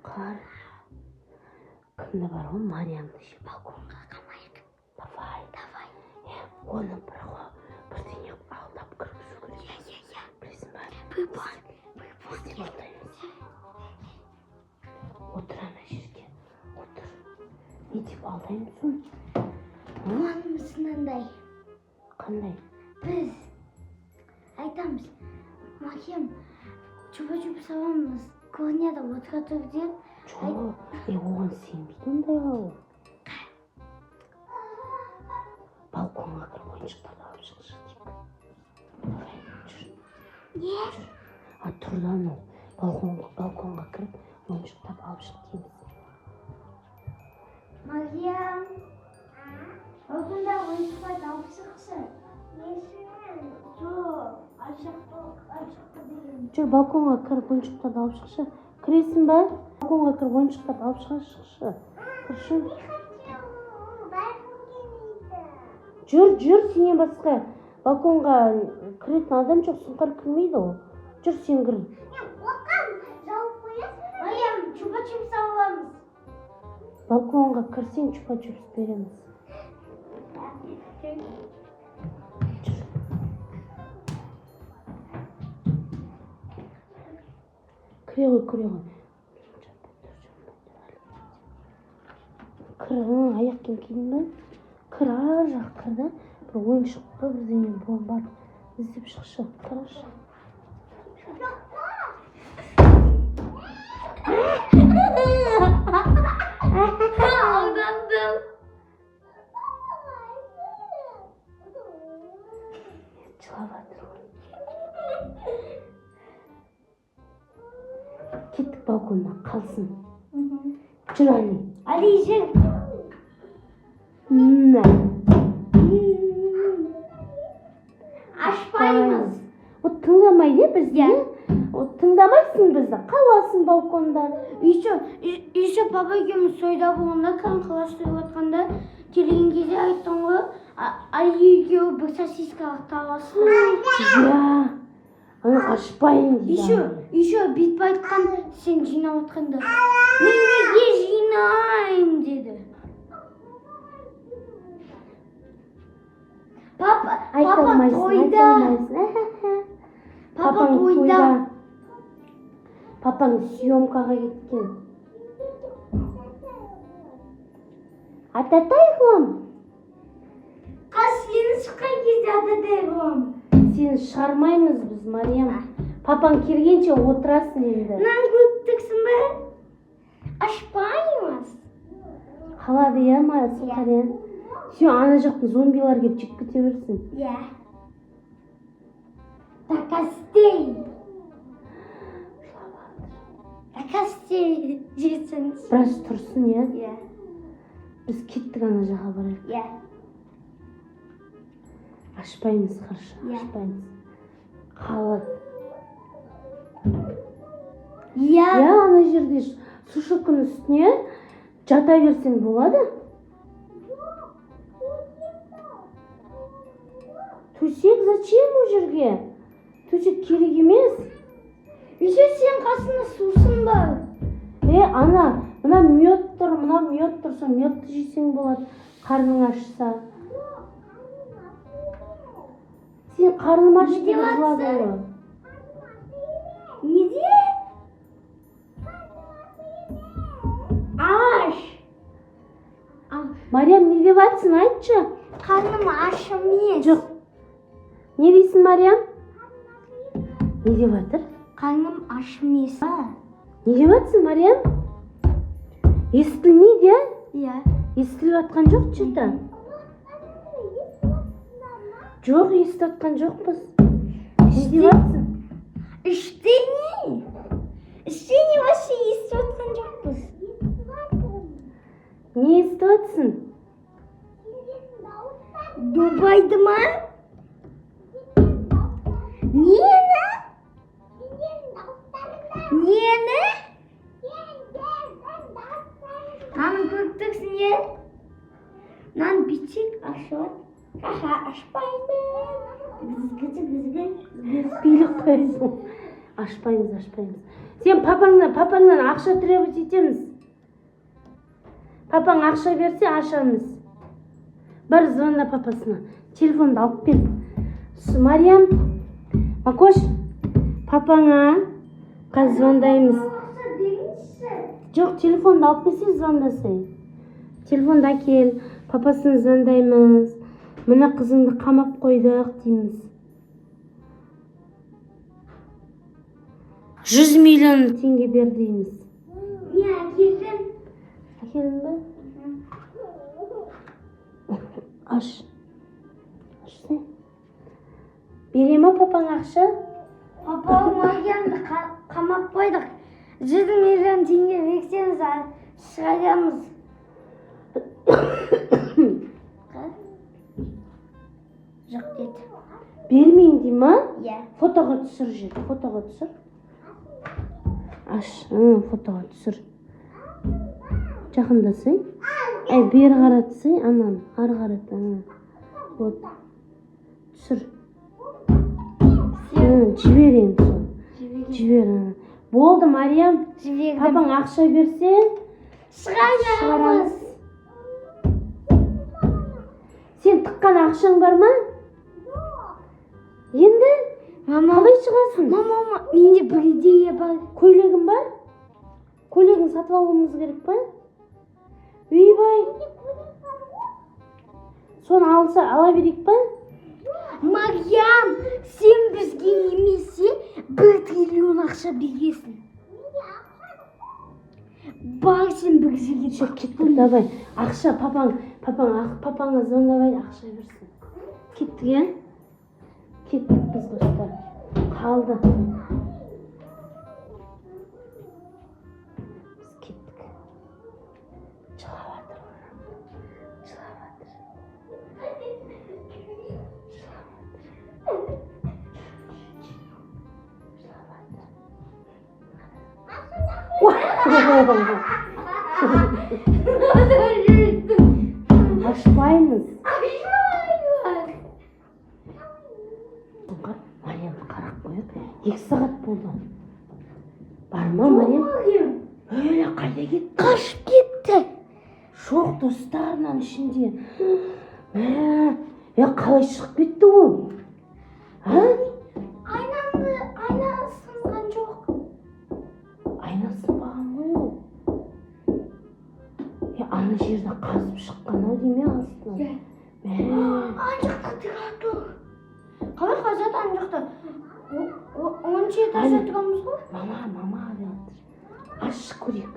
Қар. Кімді бар ғой? Мариямды ше балконға қамайық. Давай. Оны бірдеңе алдап кіргізу керек. Иә. Білесің ба? Бұйбан. Істеп алдаймыз. Отыр ана жерге. Отыр. Не деп алдаймыз оны? Планымыз мынандай. Қандай? Біз айтамыз. Макем, чупа-чуп саламыз. Клонияда отыра тұр деп. Жоқ, оған сенбейді ондайға ол. Балконға кіріп ойыншықтарды алып шықшы дейік. Давай, жүр. Не? Тұрдан ол. Балконға кіріп ойыншықтарды алып шық дейміз. Макем, балконда ойыншықтарды алып шықшы. Жоқ, ашықта деген. Жүр, балконға кіріп ойыншықтарды алып шықшы. Кіресің ба? Балконға кіріп ойыншықтарды алып шықшы. Кірші. Жүр, сенен басқа. Балконға кіретін адам жоқ, сұңқар кірмейді ол. Жүр, сен кір. Оқам, жауып қоясың. Макем, чупа-чуп саламыз. Балконға кірсең чупа-чупс береміз. Кіре ғой. Кір, аяқ киім кидің бе? Кір, ар жақ кір да. Бір ойыншық па бірдеңе бар. Іздеп шықшы. Қарашы. Алдандым. Жылап жатыр ғой. Кеттік балконнан қалсын. Жүр Али. Али, жүр. Ашпаймыз. Тыңдамайды бізді. Тыңдамайсың бізді. Қаласың балконда. Еще папа екеуміз тойда болғанда, қалаш тойып жатқанда келген кезде айттың ғой, Али екеуі бір сосискалық табасың. Иә. Аны ашпайын дейді. Еще бүйтіп айтқан, сен жинап отқанда. Мен неге жинайым деді. Папа тойда. Папа тойда. Папаң съемкаға кеткен. Ататай ғылым. Сені шыққан кезде ататай ғылым. Сені шығармаймыз біз, Мариям. Папаң келгенше отырасың енді. Нан көптіксің бе? Ашпаймыз. Қалады иә, Сұңқария? Сен ана жақтың зомбилар кеп жеп кете берсін. Иә. Такастей жесін. Біраз тұрсын, иә? Иә. Біз кеттік ана жаққа барайық. Иә. Ашпаймыз, қаршы, ашпаймыз. Қалады. Иә. Иә, ана жерде сушилканың үстіне жата берсең болады. Төсек зачем о жерге? Төсек керек емес. Еще сен қасында сусын бар. Мына мед тұр, сол медті жесең болады, қарның ашса. Сен қарным ашты деп жылады ғой. Неде? Аш. Мариям, не деп жатсың, айтшы? Қарным аш емес. Жоқ. Не дейсің, Мариям? Не деп жатыр? Қарным аш емес. Не деп жатсың, Мариям? Естілмейді, иә? Иә. Естіліп жатқан жоқ, че-то? Жоқ, естіп жатқан жоқпыз. Не деп жатсың? Іштене вообще естіп жатқан жоқпыз. Не естіп жатсың? Дубайды ма? Нені? Наның көктіксің е? Нан бітсек ашылады. Ашпаймын. Билік қойсың. Ашпаймыз. Сен папаңнан ақша требовать етеміз. Папаң ақша берсе ашамыз. Бір звонна папасына. Телефонды алып кел. Мариям, Макош, папаңа қазір звондаймыз. Жоқ, телефонды алып келсе звондасай. Телефонды әкел, папасын звондаймыз. Мына қызыңды қамап қойдық дейміз. 100 миллион теңге бер дейміз. Не, әкелдім. Әкелдің бе? Аш. Ашсай. Бере ма папаң ақша? Папа Мариямды қамап қойдық. 100 миллион теңге берсеңіз шығарамыз. Жоқ деді. Бермейін дей ма? Иә. Фотоға түсір жеді. Фотоға түсір. Аш, фотоға түсір. Жақындасай. Бері қаратсай, анан, ары қарат. Вот. Түсір. Жіберейін сол. Жібер. Болды, Мариям. Жібердім. Папаң ақша берсе, Шығарамыз. Сен тыққан ақшаң бар ма? Енді? Қалай шығасың? Мама, менде бір идея бар. Көйлегің бар? Көйлегін сатып алуымыз керек па? Үйбай. Соны ала берейік па? Мариям, сен бізге немесе 1 триллион ақша бересің. Бар сен бір жерге Жоқ, кеттік, давай. Ақша, папаңа звондавай, ақша берсін. Кеттік, иә? Кеттік біз достар. Қалды. Біз кеттік. Жылаватыр. Ашпаймыз. Мариямды қарап қойып, 2 сағат болды. Бар ма, Мариям? Өлі қайда кетті? Қашып кетті. Жоқ, достарынан ішінде. Қалай шығып кетті ол? Айна сынған жоқ. Айна сынбаған ғой ол. Ана жерді қазып шыққан ау дейме астынан. Анжықта тұр. Қалай қазады анжықта? 10 этажда тұрамыз ғой? Мама деп жатыр. Аш көрек.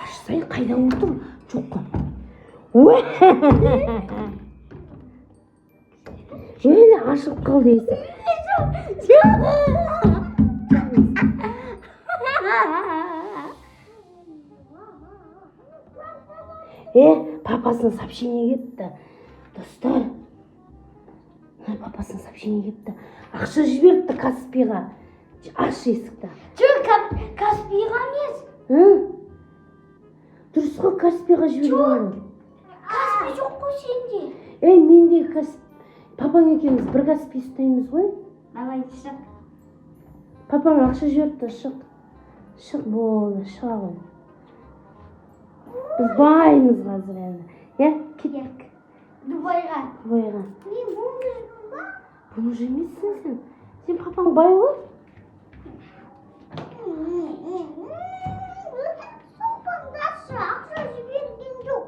Ашсай қайда отыр? Жоқ қой. Өлі ашып қалды есі. Папасына сообщение кетті. Достар, папасына сообщение кетті. Ақша жіберіпті Каспиға. Аш есікті. Жоқ, Каспиға емес. Дұрыс қой, Каспиға жіберген. Каспи жоқ қой сенде. Менде папаң екеуміз бір Каспи ұстаймыз ғой. Давай, шық. Папаң ақша жіберіпті, шық. Шық болды, шыға ғой. Біз баймыз қазір енді. Кетек. Дубайға. Дубайға. Не, бұл ба? Бұны жемейсің сен. Сен папаң бай ғой? Соқпаңдашы, ақша жіберген жоқ.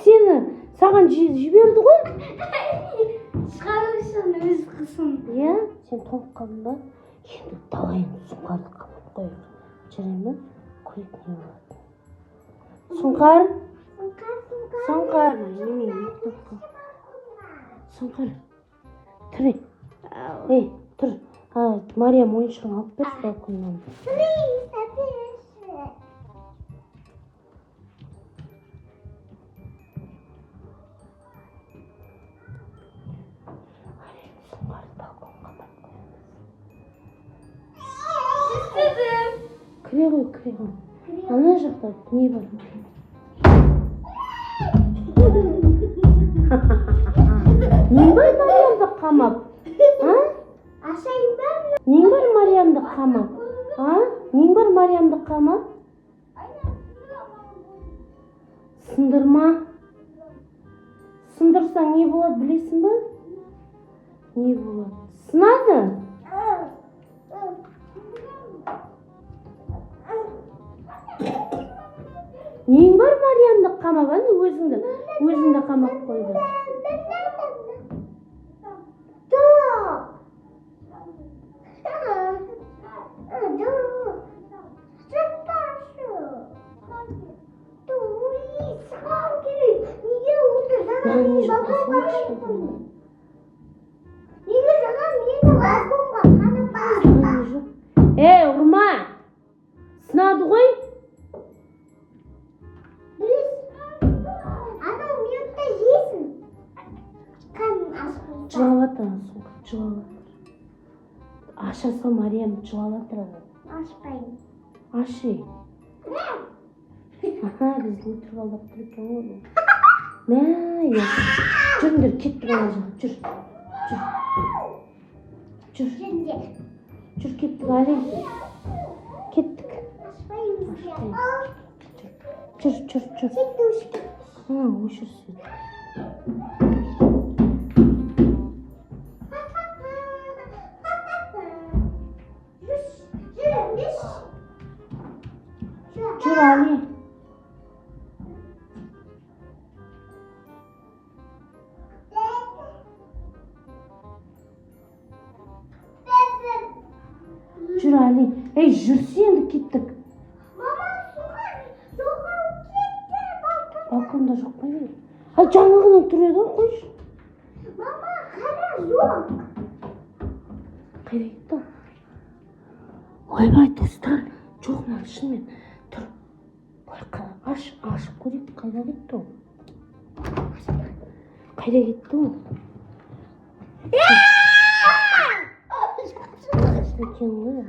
Сені саған жіберді ғой? Шығарырсың, өз қысын. Сен толып қалдың ба? Енді далайын сұңқарды қамап қойып. Жарай ма? Көрек не болады. Сұңқар? Сұңқар. Сұңқар. Тұр. Тұр. Мариям ойыншығын алып берші балконнан. Сұңқарды балконға қамап қоямыз. Кіре ғой. Ана жақта не бар? Не бар Мариямды қамап? Ашайын ба? Нең бар Мариямды қама? А? Нең бар Мариямды қама? Сындырма. Сындырсаң не болады білесің ба? Не болады? Сынады? Нең бар Мариямды қамап, өзіңді қамап қойды. Ұрма! Сынады ғой? Жылап атыр. Аша сал Мариям жылап атыр. Ашпайын. Аши. Аха, бізді өтірік алдап тұр екен ғой. Мә, жүріңдер, кеттік ана жаққа, жүр, кеттік, Али. Кеттік. Жүр. Өшір свет. Жүр, Али. Жүр, Али. Ей, жүрсе енді кеттік. Мама, жоғалып кетті. Балконда жоқ па не? Ай, жаңағынан тұр еді ғой, қойшы. Мама, қара жоқ. Қайда кетті? Ойбай, достар. Жоқ, мына шынымен. Тұр. Ашып көрейік, қайда кетті ол? Қайда кетті ол? Екен ғой,